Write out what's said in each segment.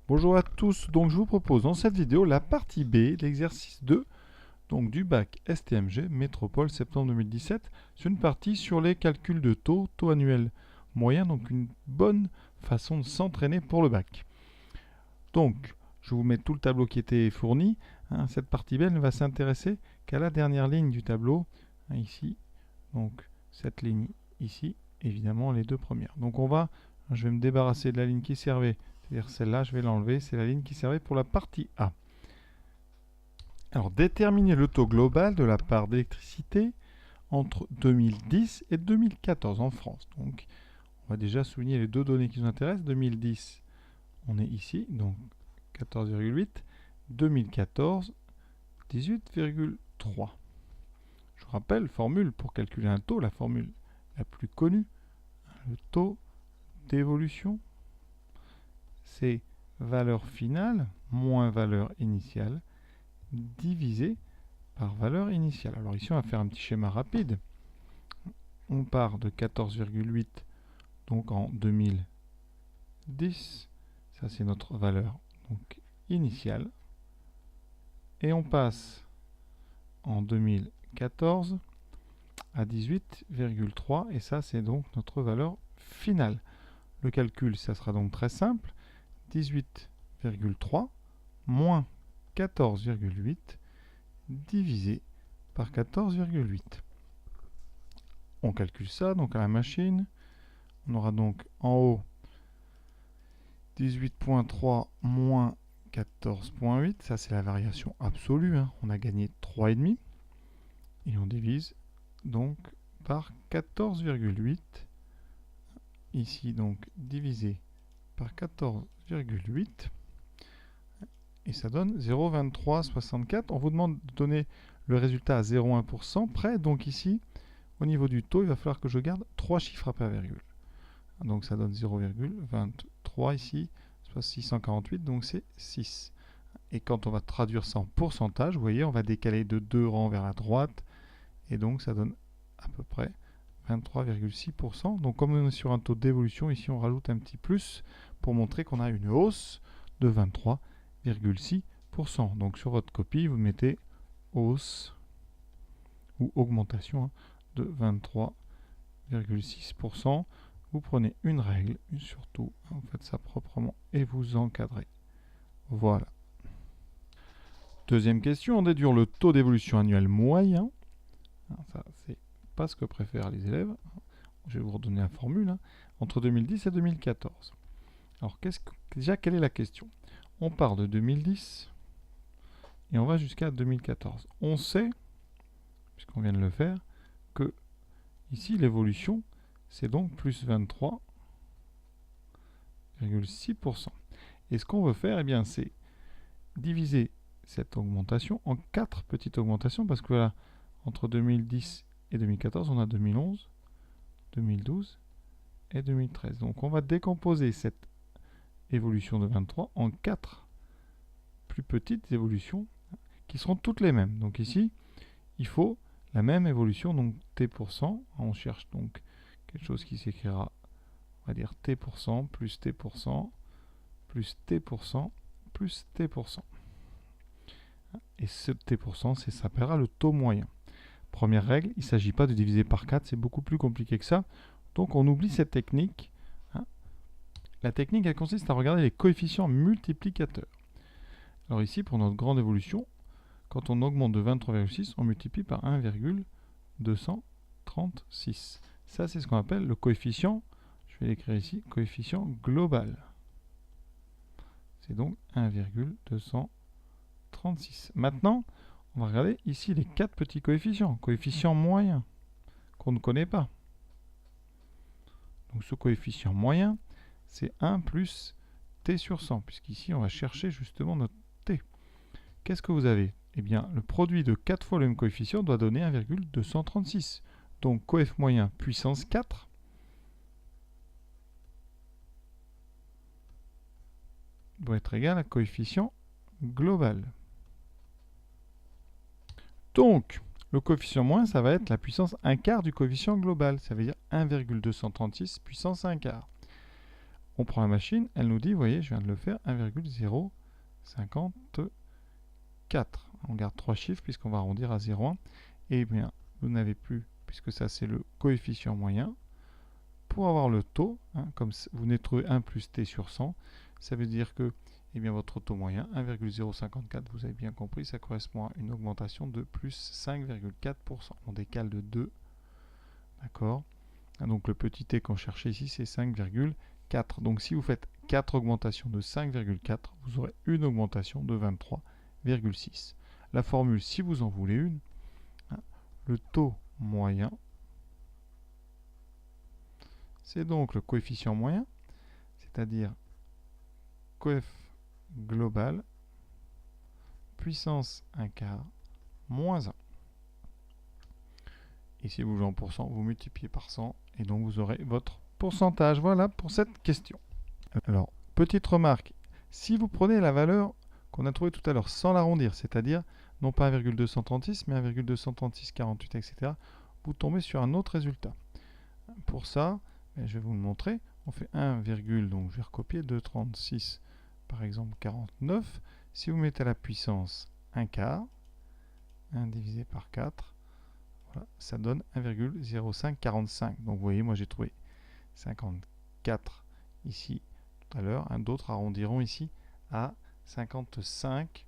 Bonjour à tous, donc je vous propose dans cette vidéo la partie B, l'exercice 2 donc du bac STMG Métropole septembre 2017. C'est une partie sur les calculs de taux annuel moyen, donc une bonne façon de s'entraîner pour le bac. Donc, je vous mets tout le tableau qui était fourni. Cette partie B ne va s'intéresser qu'à la dernière ligne du tableau, ici, donc cette ligne ici, évidemment les deux premières. Donc je vais me débarrasser de la ligne qui servait, c'est-à-dire celle-là, je vais l'enlever, c'est la ligne qui servait pour la partie A. Alors, déterminer le taux global de la part d'électricité entre 2010 et 2014 en France. Donc, on va déjà souligner les deux données qui nous intéressent. 2010, on est ici, donc 14,8. 2014, 18,3. Je vous rappelle, formule pour calculer un taux, la formule la plus connue, le taux d'évolution, c'est valeur finale moins valeur initiale divisé par valeur initiale. Alors ici, on va faire un petit schéma rapide. On part de 14,8 donc en 2010. Ça, c'est notre valeur donc initiale. Et on passe en 2014 à 18,3 et ça, c'est donc notre valeur finale. Le calcul, ça sera donc très simple. 18,3 moins 14,8 divisé par 14,8. On calcule ça donc à la machine. On aura donc en haut 18,3 moins 14,8. Ça, c'est la variation absolue. On a gagné 3,5. Et on divise donc par 14,8. Ici, donc, divisé par 14,8. Et ça donne 0,2364. On vous demande de donner le résultat à 0,1% près. Donc ici, au niveau du taux, il va falloir que je garde 3 chiffres après virgule. Donc ça donne 0,23 ici, soit 648, donc c'est 6. Et quand on va traduire ça en pourcentage, vous voyez, on va décaler de 2 rangs vers la droite. Et donc ça donne à peu près 23,6%. Donc comme on est sur un taux d'évolution, ici on rajoute un petit plus pour montrer qu'on a une hausse de 23,6%. Donc sur votre copie, vous mettez hausse ou augmentation de 23,6%. Vous prenez une règle, surtout, vous faites ça proprement et vous encadrez. Voilà. Deuxième question, déduire le taux d'évolution annuel moyen. Ça, c'est pas ce que préfèrent les élèves. Je vais vous redonner la formule. Entre 2010 et 2014. Alors, déjà, quelle est la question? On part de 2010 et on va jusqu'à 2014. On sait, puisqu'on vient de le faire, que ici, l'évolution, c'est donc plus 23,6%. Et ce qu'on veut faire, eh bien, c'est diviser cette augmentation en 4 petites augmentations, parce que là, entre 2010 et 2014, on a 2011, 2012 et 2013. Donc on va décomposer cette évolution de 23 en 4 plus petites évolutions qui seront toutes les mêmes. Donc ici, il faut la même évolution, donc t%. On cherche donc quelque chose qui s'écrira, on va dire t% plus t% plus t% plus t%. Et ce t%, ça s'appellera le taux moyen. Première règle, il ne s'agit pas de diviser par 4, c'est beaucoup plus compliqué que ça. Donc on oublie cette technique. La technique, elle consiste à regarder les coefficients multiplicateurs. Alors ici, pour notre grande évolution, quand on augmente de 23,6, on multiplie par 1,236. Ça, c'est ce qu'on appelle le coefficient, je vais l'écrire ici, coefficient global. C'est donc 1,236. Maintenant, on va regarder ici les 4 petits coefficients. Coefficient moyen, qu'on ne connaît pas. Donc ce coefficient moyen, c'est 1 plus t sur 100, puisqu'ici, on va chercher justement notre t. Qu'est-ce que vous avez? Eh bien, le produit de 4 fois le même coefficient doit donner 1,236. Donc, coef moyen puissance 4 doit être égal à coefficient global. Donc, le coefficient moins, ça va être la puissance 1 quart du coefficient global. Ça veut dire 1,236 puissance 1 quart. on prend la machine, elle nous dit, vous voyez, je viens de le faire, 1,054. On garde 3 chiffres puisqu'on va arrondir à 0,1. Et bien, vous n'avez plus, puisque ça c'est le coefficient moyen. Pour avoir le taux, comme vous venez de trouver 1 plus t sur 100, ça veut dire que bien, votre taux moyen, 1,054, vous avez bien compris, ça correspond à une augmentation de plus 5,4%. On décale de 2. D'accord? Donc le petit t qu'on cherchait ici, c'est 5,4. Donc si vous faites 4 augmentations de 5,4, vous aurez une augmentation de 23,6. La formule, si vous en voulez une, le taux moyen, c'est donc le coefficient moyen, c'est-à-dire coef global, puissance 1 quart, moins 1. Et si vous voulez en pourcent, vous multipliez par 100, et donc vous aurez votre pourcentage. Voilà pour cette question. Alors, petite remarque, si vous prenez la valeur qu'on a trouvée tout à l'heure sans l'arrondir, c'est-à-dire non pas 1,236, mais 1,236,48, etc., vous tombez sur un autre résultat. Pour ça, je vais vous le montrer. On fait 1, donc je vais recopier 236, par exemple 49. Si vous mettez à la puissance 1 quart, 1 divisé par 4, voilà, ça donne 1,0545. Donc vous voyez, moi j'ai trouvé 54 ici tout à l'heure. D'autres arrondiront ici à 55.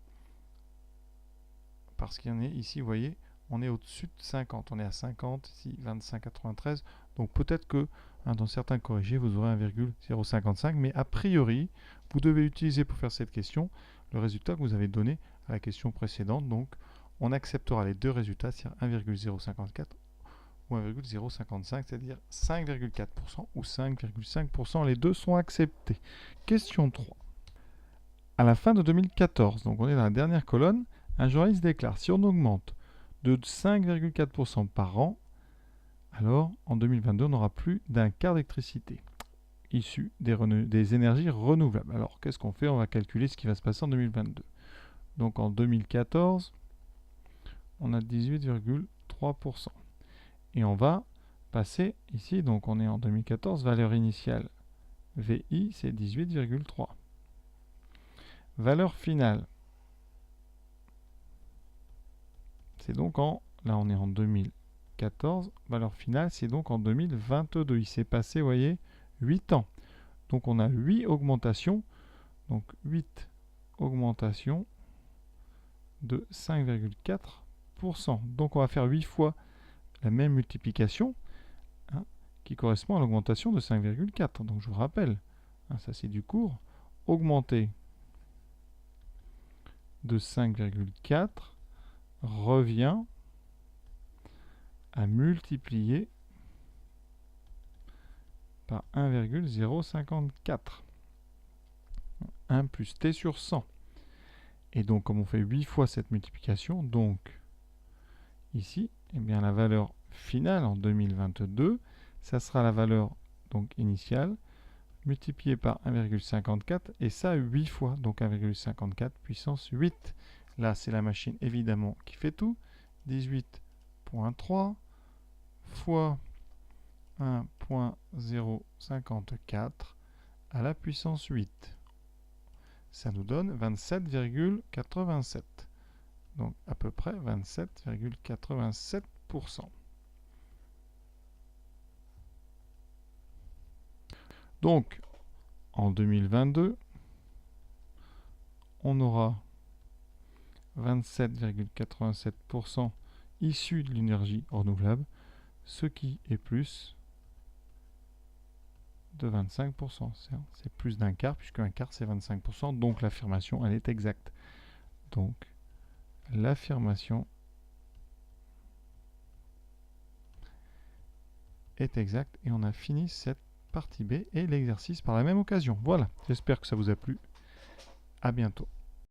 Parce qu'il y en a ici, vous voyez, on est au-dessus de 50. On est à 50, ici 25,93. Donc peut-être que dans certains corrigés, vous aurez 1,055. Mais a priori, vous devez utiliser pour faire cette question le résultat que vous avez donné à la question précédente. Donc on acceptera les deux résultats, c'est-à-dire 1,054 ou 1,055, c'est-à-dire 5,4% ou 5,5%. Les deux sont acceptés. Question 3. À la fin de 2014, donc on est dans la dernière colonne, un journaliste déclare, si on augmente de 5,4% par an, alors en 2022, on n'aura plus d'un quart d'électricité issue des énergies renouvelables. Alors qu'est-ce qu'on fait? On va calculer ce qui va se passer en 2022. Donc en 2014, on a 18,3%. Et on va passer ici, donc on est en 2014, valeur initiale VI, c'est 18,3. Valeur finale, c'est donc là on est en 2014, valeur finale, c'est donc en 2022. Il s'est passé, vous voyez, 8 ans. Donc on a 8 augmentations, donc 8 augmentations de 5,4%. Donc on va faire 8 fois la même multiplication, qui correspond à l'augmentation de 5,4. Donc je vous rappelle, ça c'est du cours, augmenter de 5,4 revient à multiplier par 1,054. 1 plus t sur 100. Et donc, comme on fait 8 fois cette multiplication, donc ici, eh bien, la valeur finale en 2022, ça sera la valeur donc initiale multipliée par 1,54 et ça 8 fois, donc 1,54 puissance 8. Là, c'est la machine évidemment qui fait tout. 18,3 fois 1,054 à la puissance 8. Ça nous donne 27,87. Donc à peu près 27,87%. Donc en 2022, on aura 27,87% issus de l'énergie renouvelable, ce qui est plus de 25%. C'est plus d'un quart, puisque un quart c'est 25%, donc l'affirmation elle est exacte. Donc l'affirmation est exacte et on a fini cette partie B et l'exercice par la même occasion. Voilà, j'espère que ça vous a plu. À bientôt.